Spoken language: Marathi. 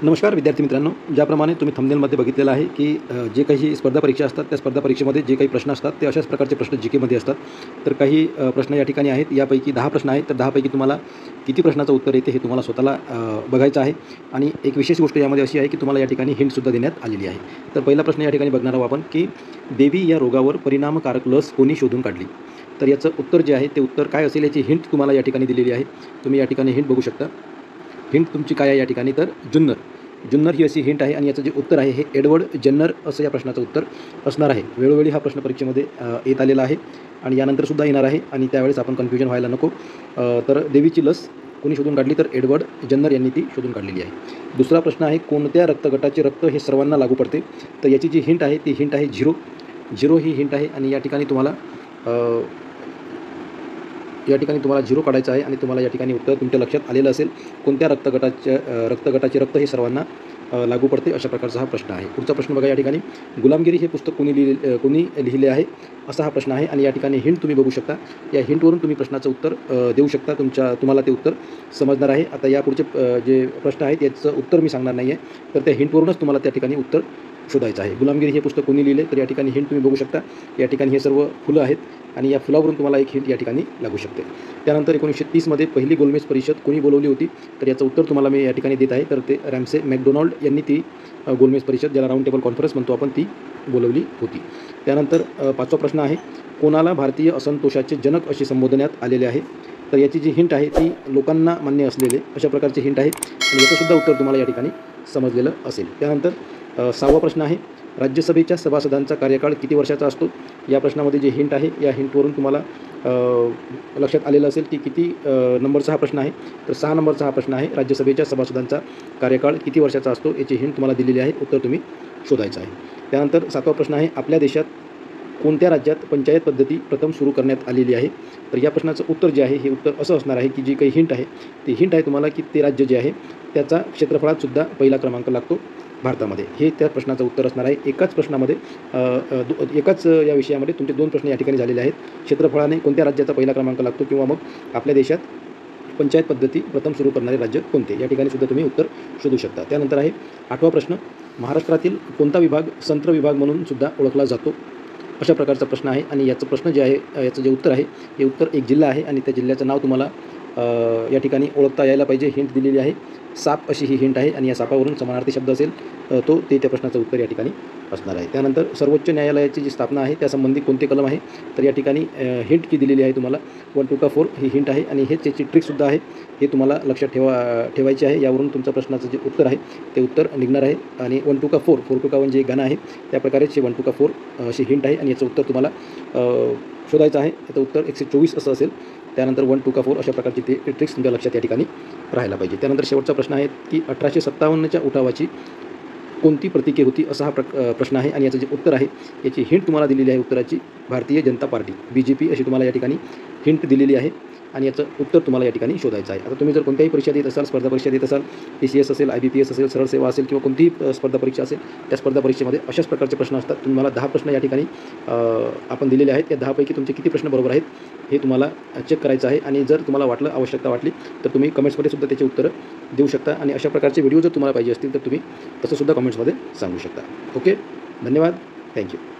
नमस्कार विद्यार्थी मित्रांनो, ज्याप्रमाणे तुम्ही थंबनेलमध्ये बघितलेलं आहे की जे काही स्पर्धा परीक्षा असतात त्या स्पर्धा परीक्षेमध्ये जे काही प्रश्न असतात ते अशाच प्रकारचे प्रश्न जीकेमध्ये असतात. तर काही प्रश्न या ठिकाणी आहेत. यापैकी 10 प्रश्न आहेत. तर 10 पैकी तुम्हाला किती प्रश्नाचं उत्तर येते हे तुम्हाला स्वतःला बघायचं आहे. आणि एक विशेष गोष्ट यामध्ये अशी आहे की तुम्हाला या ठिकाणी हिंटसुद्धा देण्यात आलेली आहे. तर पहिला प्रश्न या ठिकाणी बघणार आहोत आपण की देवी या रोगावर परिणामकारक लस कोणी शोधून काढली. तर याचं उत्तर जे आहे ते उत्तर काय असेल याची हिंट तुम्हाला या ठिकाणी दिलेली आहे. तुम्ही या ठिकाणी हिंट बघू शकता. हिंट तुमची काय आहे या ठिकाणी, तर जुन्नर. जुन्नर ही अशी हिंट आहे आणि याचं जे उत्तर आहे हे एडवर्ड जेन्नर असं या प्रश्नाचं उत्तर असणार आहे. वेळोवेळी हा प्रश्न परीक्षेमध्ये येत आलेला आहे आणि यानंतरसुद्धा येणार आहे आणि त्यावेळेस आपण कन्फ्युजन व्हायला नको. तर देवीची लस कोणी शोधून काढली, तर एडवर्ड जेन्नर यांनी ती शोधून काढलेली आहे. दुसरा प्रश्न आहे, कोणत्या रक्तगटाचे रक्त हे सर्वांना लागू पडते. तर याची जी हिंट आहे ती हिंट आहे झिरो. झिरो ही हिंट आहे आणि या ठिकाणी तुम्हाला झिरो काढायचं आहे आणि तुम्हाला या ठिकाणी उत्तर तुमच्या लक्षात आलेलं असेल. कोणत्या रक्तगटाचे रक्त हे सर्वांना लागू पडते, अशा प्रकारचा हा प्रश्न आहे. पुढचा प्रश्न बघा या ठिकाणी, गुलामगिरी हे पुस्तक कोणी लिहिले आहे, असा हा प्रश्न आहे आणि या ठिकाणी हिंट तुम्ही बघू शकता. या हिंटवरून तुम्ही प्रश्नाचं उत्तर देऊ शकता. तुम्हाला ते उत्तर समजणार आहे. आता यापुढचे जे प्रश्न आहेत याचं उत्तर मी सांगणार नाही आहे, तर त्या हिंटवरूनच तुम्हाला त्या ठिकाणी उत्तर शोधायचं आहे. गुलामगिरी हे पुस्तक कोणी लिहिले, तर या ठिकाणी हिंट तुम्ही बघू शकता. या ठिकाणी हे सर्व फुलं आहेत आणि या फुलावरून तुम्हाला एक हिंट या ठिकाणी लागू शकते. त्यानंतर 1930मध्ये पहिली गोलमेज परिषद कोणी बोलवली होती, तर याचं उत्तर तुम्हाला मी या ठिकाणी देत आहे. तर ते रॅम्से मॅकडोनाल्ड यांनी ती गोलमेज परिषद, ज्याला राऊंड टेबल कॉन्फरन्स म्हणतो आपण, ती बोलवली होती. त्यानंतर पाचवा प्रश्न आहे, कोणाला भारतीय असंतोषाचे जनक असे संबोधण्यात आलेले आहे. तर याची जी हिंट आहे ती लोकांना मान्य असलेले अशा प्रकारची हिंट आहे आणि याचंसुद्धा उत्तर तुम्हाला या ठिकाणी समजलेलं असेल. त्यानंतर सहावा प्रश्न आहे, राज्यसभेच्या सभासदांचा कार्यकाळ किती वर्षाचा असतो. या प्रश्नामध्ये जे हिंट आहे या हिंटवरून तुम्हाला लक्षात आलेलं असेल की किती नंबरचा हा प्रश्न आहे. तर 6 नंबरचा हा प्रश्न आहे, राज्यसभेच्या सभासदांचा कार्यकाळ किती वर्षाचा असतो याची हिंट तुम्हाला दिलेली आहे. उत्तर तुम्ही शोधायचं आहे. त्यानंतर 7वा प्रश्न आहे, आपल्या देशात कोणत्या राज्यात पंचायत पद्धती प्रथम सुरू करण्यात आलेली आहे. तर या प्रश्नाचं उत्तर जे आहे हे उत्तर असं असणार आहे की जी काही हिंट आहे ती हिंट आहे तुम्हाला की ते राज्य जे आहे त्याचा क्षेत्रफळातसुद्धा पहिला क्रमांक लागतो भारतामध्ये. हे त्या प्रश्नाचं उत्तर असणार आहे. एकाच प्रश्नामध्ये एकाच या विषयामध्ये तुमचे 2 प्रश्न या ठिकाणी झालेले आहेत. क्षेत्रफळाने कोणत्या राज्याचा पहिला क्रमांक लागतो किंवा मग आपल्या देशात पंचायत पद्धती प्रथम सुरू करणारे राज्य कोणते, या ठिकाणी सुद्धा तुम्ही उत्तर शोधू शकता. त्यानंतर आहे 8वा प्रश्न, महाराष्ट्रातील कोणता विभाग संत्र विभाग म्हणून सुद्धा ओळखला जातो, अशा प्रकारचा प्रश्न आहे. आणि याचं प्रश्न जे आहे याचं जे उत्तर आहे हे उत्तर एक जिल्हा आहे आणि त्या जिल्ह्याचं नाव तुम्हाला या ठिकाणी ओळखता यायला पाहिजे. हिंट दिलेली आहे, साप अशी ही हिंट आहे आणि या सापावरून समानार्थी शब्द असेल ते त्या प्रश्नाचं उत्तर या ठिकाणी असणार आहे. त्यानंतर सर्वोच्च न्यायालयाची जी स्थापना आहे त्यासंबंधी कोणते कलम आहे. तर या ठिकाणी हिंट की दिलेली आहे तुम्हाला 1 to 4 ही हिंट आहे आणि हेच याची ट्रिकसुद्धा आहे. हे तुम्हाला लक्षात ठेवायची आहे. यावरून तुमचं प्रश्नाचं जे उत्तर आहे ते उत्तर निघणार आहे. आणि 1 to 4 4 to 1 जे गाणं आहे त्या प्रकारेच हे 1 to 4 अशी हिंट आहे आणि याचं उत्तर तुम्हाला शोधायचं आहे. याचं उत्तर 124 असं असेल. त्यानंतर 1 to 4 अशा प्रकारची ते ट्रिक्स तुमच्या लक्षात या ठिकाणी राहायला पाहिजे. त्यानंतर शेवटचा प्रश्न आहे की 1857च्या उठावाची कोणती प्रतीके होती, असा हा प्रश्न आहे आणि याचं जे उत्तर आहे याची हिंट तुम्हाला दिलेली आहे. उत्तराची भारतीय जनता पार्टी BJP अशी तुम्हाला या ठिकाणी हिंट दिलेली आहे आणि याचं उत्तर तुम्हाला या ठिकाणी शोधायचं आहे. आता तुम्ही जर कोणत्याही परीक्षा देत असाल, स्पर्धा परीक्षा देत असाल, PCS असेल, IBPS असेल, सरळ सेवा असेल किंवा कोणतीही स्पर्धा परीक्षा असेल, त्या स्पर्धा परीक्षेमध्ये अशाच प्रकारचे प्रश्न असतात. तुम्हाला 10 प्रश्न या ठिकाणी आपण दिलेले आहेत. या 10 पैकी तुमचे किती प्रश्न बरोबर आहेत हे तुम्हाला चेक करायचं आहे. आणि जर तुम्हाला आवश्यकता वाटली तर तुम्ही कमेंट्समध्ये सुद्धा त्याची उत्तरं देऊ शकता आणि अशा प्रकारचे व्हिडिओ जर तुम्हाला पाहिजे असतील तर तुम्ही तसंसुद्धा कमेंट्समध्ये सांगू शकता. ओके, धन्यवाद, थँक्यू.